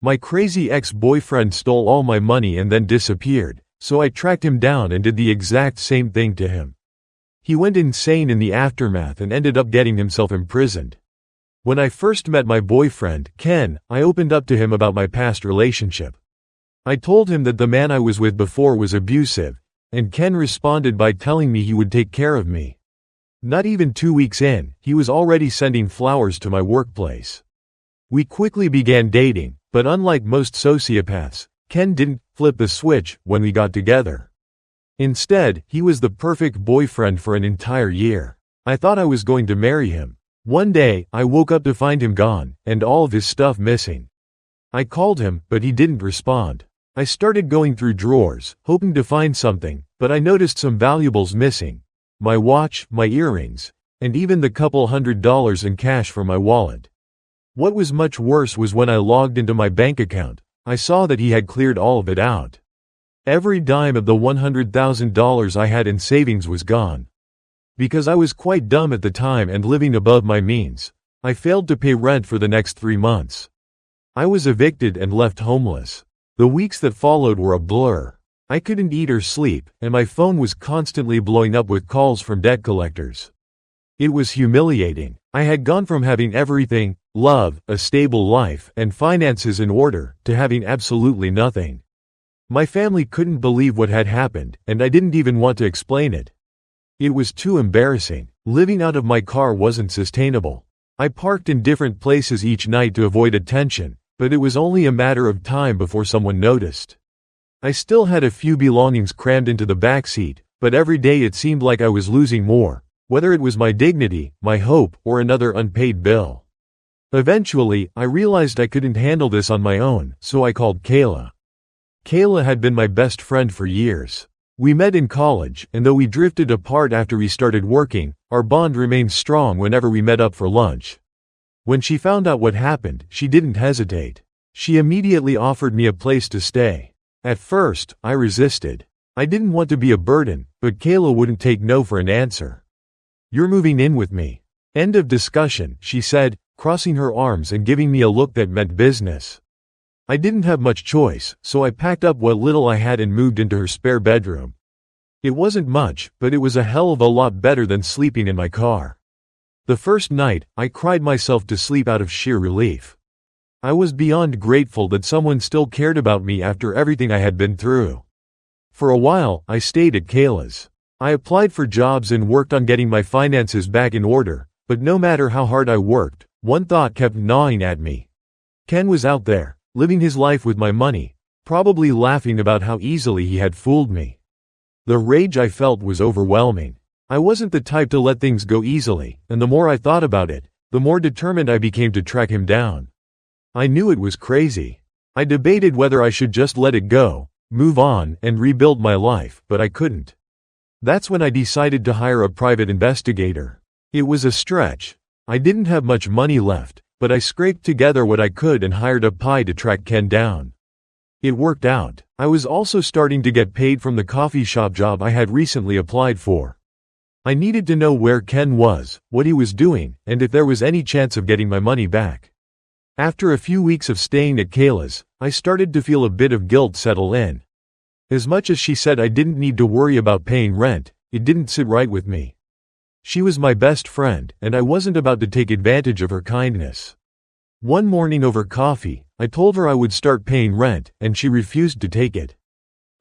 My crazy ex-boyfriend stole all my money and then disappeared, so I tracked him down and did the exact same thing to him. He went insane in the aftermath and ended up getting himself imprisoned. When I first met my boyfriend, Ken, I opened up to him about my past relationship. I told him that the man I was with before was abusive, and Ken responded by telling me he would take care of me. Not even 2 weeks in, he was already sending flowers to my workplace. We quickly began dating, but unlike most sociopaths, Ken didn't flip the switch when we got together. Instead, he was the perfect boyfriend for an entire year. I thought I was going to marry him. One day, I woke up to find him gone, and all of his stuff missing. I called him, but he didn't respond. I started going through drawers, hoping to find something, but I noticed some valuables missing. My watch, my earrings, and even the couple $100 in cash from my wallet. What was much worse was when I logged into my bank account, I saw that he had cleared all of it out. Every dime of the $100,000 I had in savings was gone. Because I was quite dumb at the time and living above my means, I failed to pay rent for the next 3 months. I was evicted and left homeless. The weeks that followed were a blur. I couldn't eat or sleep, and my phone was constantly blowing up with calls from debt collectors. It was humiliating. I had gone from having everything, love, a stable life, and finances in order, to having absolutely nothing. My family couldn't believe what had happened, and I didn't even want to explain it. It was too embarrassing. Living out of my car wasn't sustainable. I parked in different places each night to avoid attention, but it was only a matter of time before someone noticed. I still had a few belongings crammed into the backseat, but every day it seemed like I was losing more, whether it was my dignity, my hope, or another unpaid bill. Eventually, I realized I couldn't handle this on my own, so I called Kayla. Kayla had been my best friend for years. We met in college, and though we drifted apart after we started working, our bond remained strong whenever we met up for lunch. When she found out what happened, she didn't hesitate. She immediately offered me a place to stay. At first, I resisted. I didn't want to be a burden, but Kayla wouldn't take no for an answer. "You're moving in with me." End of discussion, she said, crossing her arms and giving me a look that meant business. I didn't have much choice, so I packed up what little I had and moved into her spare bedroom. It wasn't much, but it was a hell of a lot better than sleeping in my car. The first night, I cried myself to sleep out of sheer relief. I was beyond grateful that someone still cared about me after everything I had been through. For a while, I stayed at Kayla's. I applied for jobs and worked on getting my finances back in order, but no matter how hard I worked, one thought kept gnawing at me. Ken was out there, living his life with my money, probably laughing about how easily he had fooled me. The rage I felt was overwhelming. I wasn't the type to let things go easily, and the more I thought about it, the more determined I became to track him down. I knew it was crazy. I debated whether I should just let it go, move on, and rebuild my life, but I couldn't. That's when I decided to hire a private investigator. It was a stretch. I didn't have much money left, but I scraped together what I could and hired a PI to track Ken down. It worked out. I was also starting to get paid from the coffee shop job I had recently applied for. I needed to know where Ken was, what he was doing, and if there was any chance of getting my money back. After a few weeks of staying at Kayla's, I started to feel a bit of guilt settle in. As much as she said I didn't need to worry about paying rent, it didn't sit right with me. She was my best friend, and I wasn't about to take advantage of her kindness. One morning over coffee, I told her I would start paying rent, and she refused to take it.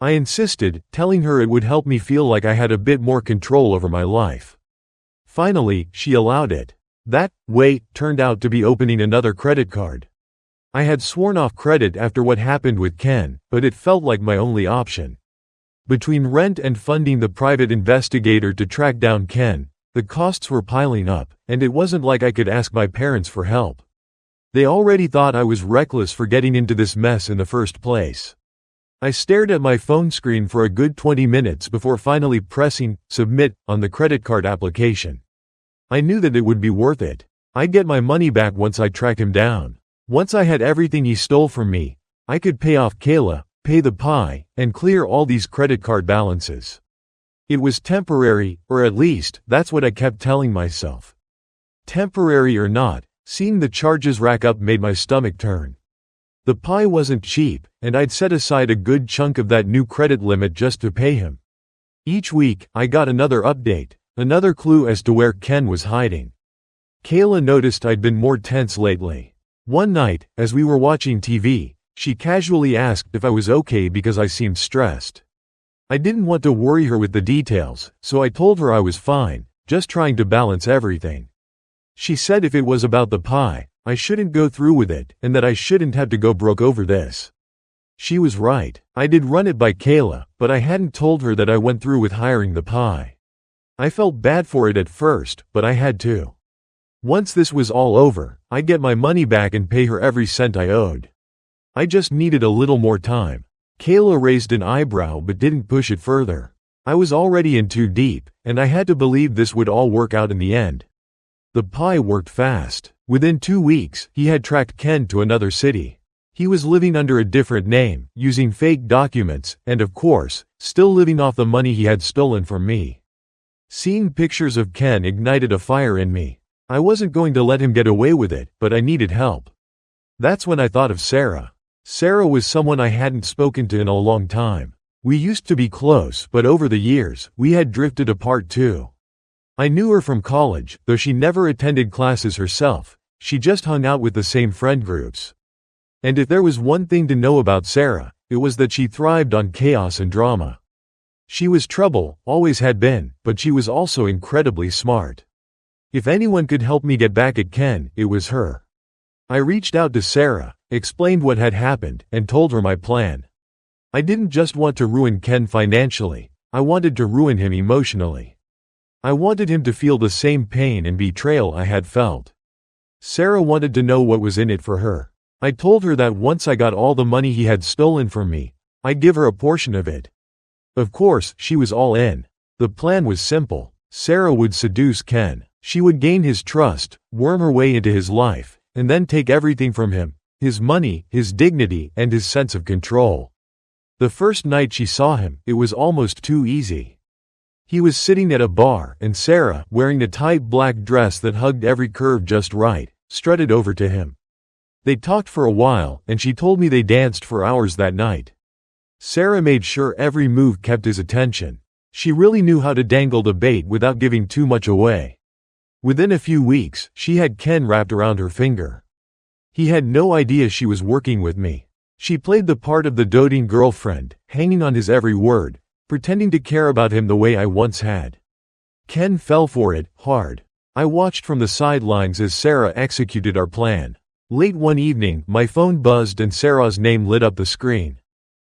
I insisted, telling her it would help me feel like I had a bit more control over my life. Finally, she allowed it. That way turned out to be opening another credit card. I had sworn off credit after what happened with Ken, but it felt like my only option. Between rent and funding the private investigator to track down Ken, the costs were piling up, and it wasn't like I could ask my parents for help. They already thought I was reckless for getting into this mess in the first place. I stared at my phone screen for a good 20 minutes before finally pressing submit on the credit card application. I knew that it would be worth it. I'd get my money back once I tracked him down. Once I had everything he stole from me, I could pay off Kayla, pay the PI, and clear all these credit card balances. It was temporary, or at least, that's what I kept telling myself. Temporary or not, seeing the charges rack up made my stomach turn. The pie wasn't cheap, and I'd set aside a good chunk of that new credit limit just to pay him. Each week, I got another update, another clue as to where Ken was hiding. Kayla noticed I'd been more tense lately. One night, as we were watching TV, she casually asked if I was okay because I seemed stressed. I didn't want to worry her with the details, so I told her I was fine, just trying to balance everything. She said if it was about the pie, I shouldn't go through with it, and that I shouldn't have to go broke over this. She was right. I did run it by Kayla, but I hadn't told her that I went through with hiring the pie. I felt bad for it at first, but I had to. Once this was all over, I'd get my money back and pay her every cent I owed. I just needed a little more time. Kayla raised an eyebrow but didn't push it further. I was already in too deep, and I had to believe this would all work out in the end. The pie worked fast. Within 2 weeks, he had tracked Ken to another city. He was living under a different name, using fake documents, and of course, still living off the money he had stolen from me. Seeing pictures of Ken ignited a fire in me. I wasn't going to let him get away with it, but I needed help. That's when I thought of Sarah. Sarah was someone I hadn't spoken to in a long time. We used to be close, but over the years, we had drifted apart too. I knew her from college, though she never attended classes herself. She just hung out with the same friend groups. And if there was one thing to know about Sarah, it was that she thrived on chaos and drama. She was trouble, always had been, but she was also incredibly smart. If anyone could help me get back at Ken, it was her. I reached out to Sarah, explained what had happened, and told her my plan. I didn't just want to ruin Ken financially, I wanted to ruin him emotionally. I wanted him to feel the same pain and betrayal I had felt. Sarah wanted to know what was in it for her. I told her that once I got all the money he had stolen from me, I'd give her a portion of it. Of course, she was all in. The plan was simple. Sarah would seduce Ken. She would gain his trust, worm her way into his life, and then take everything from him, his money, his dignity, and his sense of control. The first night she saw him, it was almost too easy. He was sitting at a bar, and Sarah, wearing a tight black dress that hugged every curve just right, strutted over to him. They talked for a while, and she told me they danced for hours that night. Sarah made sure every move kept his attention. She really knew how to dangle the bait without giving too much away. Within a few weeks, she had Ken wrapped around her finger. He had no idea she was working with me. She played the part of the doting girlfriend, hanging on his every word, pretending to care about him the way I once had. Ken fell for it, hard. I watched from the sidelines as Sarah executed our plan. Late one evening, my phone buzzed and Sarah's name lit up the screen.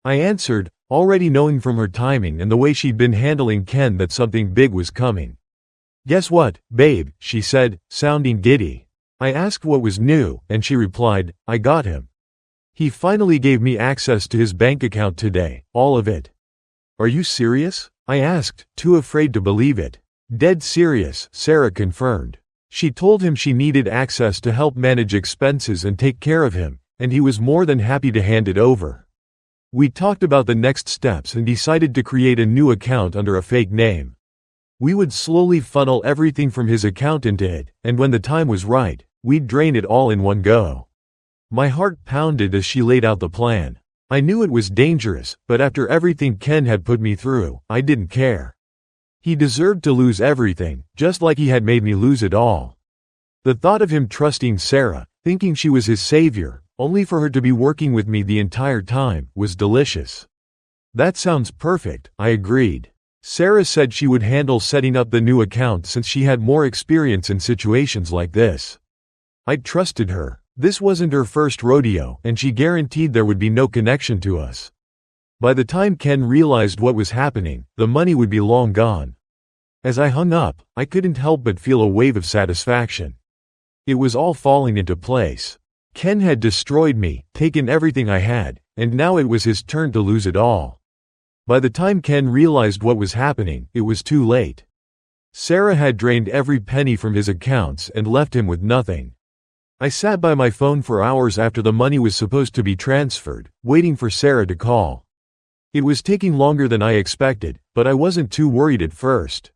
I answered, already knowing from her timing and the way she'd been handling Ken that something big was coming. "Guess what, babe," she said, sounding giddy. I asked what was new, and she replied, "I got him. He finally gave me access to his bank account today, all of it." "Are you serious?" I asked, too afraid to believe it. "Dead serious," Sarah confirmed. She told him she needed access to help manage expenses and take care of him, and he was more than happy to hand it over. We talked about the next steps and decided to create a new account under a fake name. We would slowly funnel everything from his account into it, and when the time was right, we'd drain it all in one go. My heart pounded as she laid out the plan. I knew it was dangerous, but after everything Ken had put me through, I didn't care. He deserved to lose everything, just like he had made me lose it all. The thought of him trusting Sarah, thinking she was his savior, only for her to be working with me the entire time, was delicious. "That sounds perfect," I agreed. Sarah said she would handle setting up the new account since she had more experience in situations like this. I trusted her. This wasn't her first rodeo, and she guaranteed there would be no connection to us. By the time Ken realized what was happening, the money would be long gone. As I hung up, I couldn't help but feel a wave of satisfaction. It was all falling into place. Ken had destroyed me, taken everything I had, and now it was his turn to lose it all. By the time Ken realized what was happening, it was too late. Sarah had drained every penny from his accounts and left him with nothing. I sat by my phone for hours after the money was supposed to be transferred, waiting for Sarah to call. It was taking longer than I expected, but I wasn't too worried at first.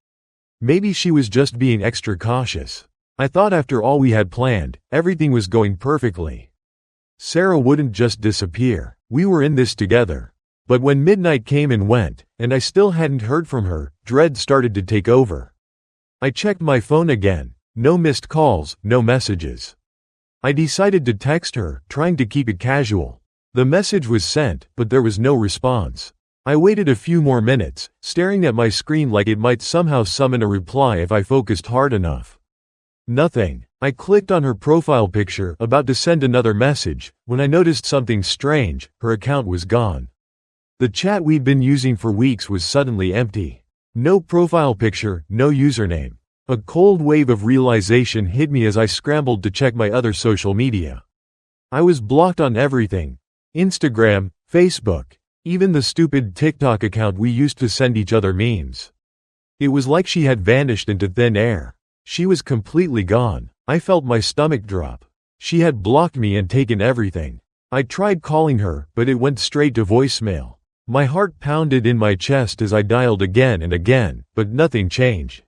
Maybe she was just being extra cautious. I thought after all we had planned, everything was going perfectly. Sarah wouldn't just disappear. We were in this together. But when midnight came and went, and I still hadn't heard from her, dread started to take over. I checked my phone again. No missed calls, no messages. I decided to text her, trying to keep it casual. The message was sent, but there was no response. I waited a few more minutes, staring at my screen like it might somehow summon a reply if I focused hard enough. Nothing. I clicked on her profile picture, about to send another message, when I noticed something strange. Her account was gone. The chat we'd been using for weeks was suddenly empty. No profile picture, no username. A cold wave of realization hit me as I scrambled to check my other social media. I was blocked on everything. Instagram, Facebook, even the stupid TikTok account we used to send each other memes. It was like she had vanished into thin air. She was completely gone. I felt my stomach drop. She had blocked me and taken everything. I tried calling her, but it went straight to voicemail. My heart pounded in my chest as I dialed again and again, but nothing changed.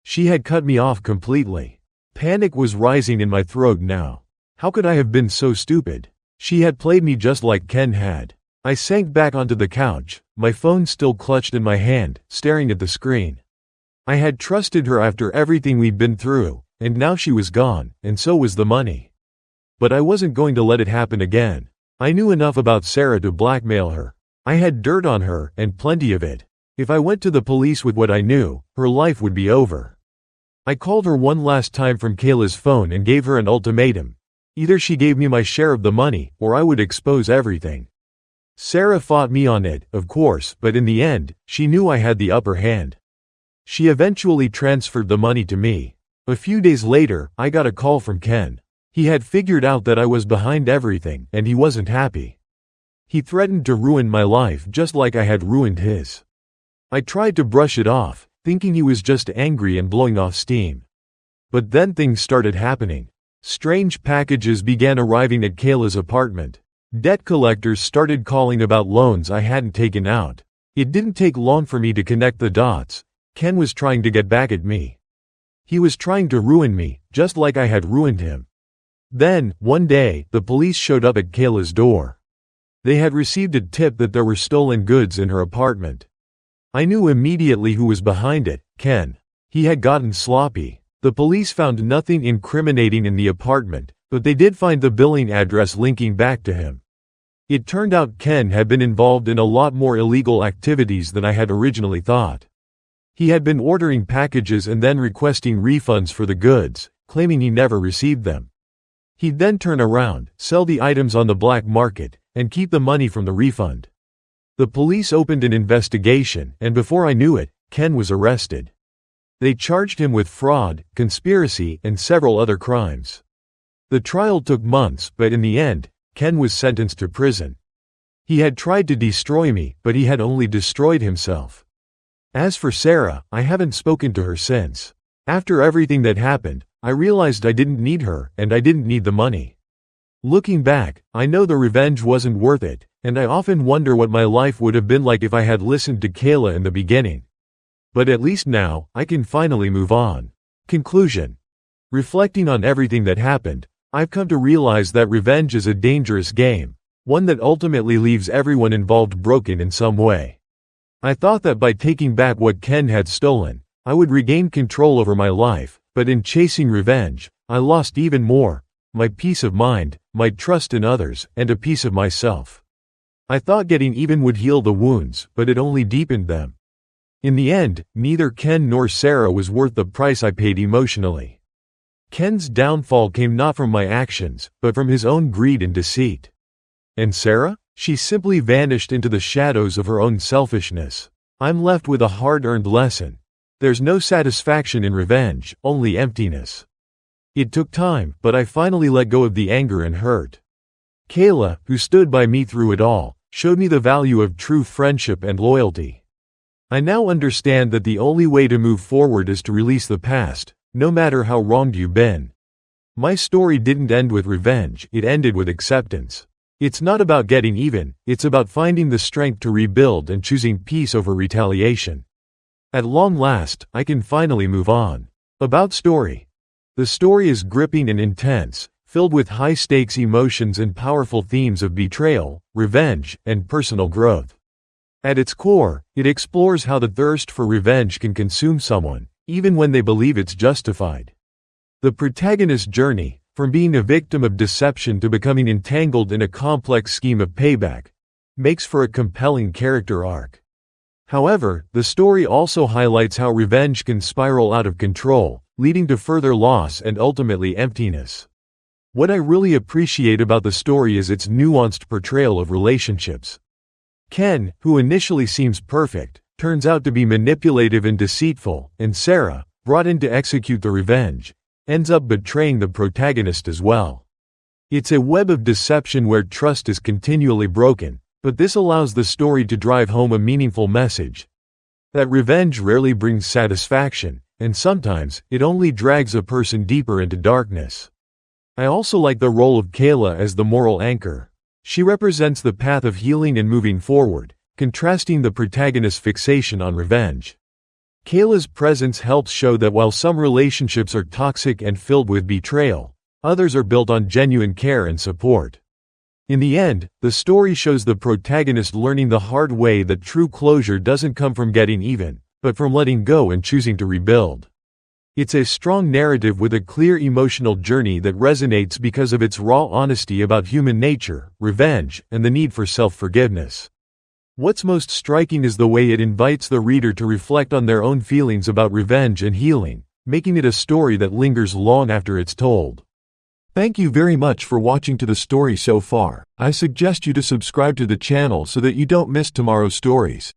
She had cut me off completely. Panic was rising in my throat now. How could I have been so stupid? She had played me just like Ken had. I sank back onto the couch, my phone still clutched in my hand, staring at the screen. I had trusted her after everything we'd been through, and now she was gone, and so was the money. But I wasn't going to let it happen again. I knew enough about Sarah to blackmail her. I had dirt on her, and plenty of it. If I went to the police with what I knew, her life would be over. I called her one last time from Kayla's phone and gave her an ultimatum. Either she gave me my share of the money, or I would expose everything. Sarah fought me on it, of course, but in the end, she knew I had the upper hand. She eventually transferred the money to me. A few days later, I got a call from Ken. He had figured out that I was behind everything, and he wasn't happy. He threatened to ruin my life just like I had ruined his. I tried to brush it off, thinking he was just angry and blowing off steam. But then things started happening. Strange packages began arriving at Kayla's apartment. Debt collectors started calling about loans I hadn't taken out. It didn't take long for me to connect the dots. Ken was trying to get back at me. He was trying to ruin me, just like I had ruined him. Then, one day, the police showed up at Kayla's door. They had received a tip that there were stolen goods in her apartment. I knew immediately who was behind it, Ken. He had gotten sloppy. The police found nothing incriminating in the apartment, but they did find the billing address linking back to him. It turned out Ken had been involved in a lot more illegal activities than I had originally thought. He had been ordering packages and then requesting refunds for the goods, claiming he never received them. He'd then turn around, sell the items on the black market, and keep the money from the refund. The police opened an investigation, and before I knew it, Ken was arrested. They charged him with fraud, conspiracy, and several other crimes. The trial took months, but in the end, Ken was sentenced to prison. He had tried to destroy me, but he had only destroyed himself. As for Sarah, I haven't spoken to her since. After everything that happened, I realized I didn't need her, and I didn't need the money. Looking back, I know the revenge wasn't worth it, and I often wonder what my life would have been like if I had listened to Kayla in the beginning. But at least now, I can finally move on. Conclusion. Reflecting on everything that happened, I've come to realize that revenge is a dangerous game, one that ultimately leaves everyone involved broken in some way. I thought that by taking back what Ken had stolen, I would regain control over my life, but in chasing revenge, I lost even more: my peace of mind, my trust in others, and a piece of myself. I thought getting even would heal the wounds, but it only deepened them. In the end, neither Ken nor Sarah was worth the price I paid emotionally. Ken's downfall came not from my actions, but from his own greed and deceit. And Sarah? She simply vanished into the shadows of her own selfishness. I'm left with a hard-earned lesson. There's no satisfaction in revenge, only emptiness. It took time, but I finally let go of the anger and hurt. Kayla, who stood by me through it all, showed me the value of true friendship and loyalty. I now understand that the only way to move forward is to release the past, no matter how wronged you've been. My story didn't end with revenge, it ended with acceptance. It's not about getting even, it's about finding the strength to rebuild and choosing peace over retaliation. At long last, I can finally move on. About story. The story is gripping and intense, filled with high-stakes emotions and powerful themes of betrayal, revenge, and personal growth. At its core, it explores how the thirst for revenge can consume someone, even when they believe it's justified. The protagonist's journey, from being a victim of deception to becoming entangled in a complex scheme of payback, makes for a compelling character arc. However, the story also highlights how revenge can spiral out of control, leading to further loss and ultimately emptiness. What I really appreciate about the story is its nuanced portrayal of relationships. Ken, who initially seems perfect, turns out to be manipulative and deceitful, and Sarah, brought in to execute the revenge, ends up betraying the protagonist as well. It's a web of deception where trust is continually broken, but this allows the story to drive home a meaningful message. That revenge rarely brings satisfaction, and sometimes, it only drags a person deeper into darkness. I also like the role of Kayla as the moral anchor. She represents the path of healing and moving forward, contrasting the protagonist's fixation on revenge. Kayla's presence helps show that while some relationships are toxic and filled with betrayal, others are built on genuine care and support. In the end, the story shows the protagonist learning the hard way that true closure doesn't come from getting even, but from letting go and choosing to rebuild. It's a strong narrative with a clear emotional journey that resonates because of its raw honesty about human nature, revenge, and the need for self-forgiveness. What's most striking is the way it invites the reader to reflect on their own feelings about revenge and healing, making it a story that lingers long after it's told. Thank you very much for watching to the story so far. I suggest you to subscribe to the channel so that you don't miss tomorrow's stories.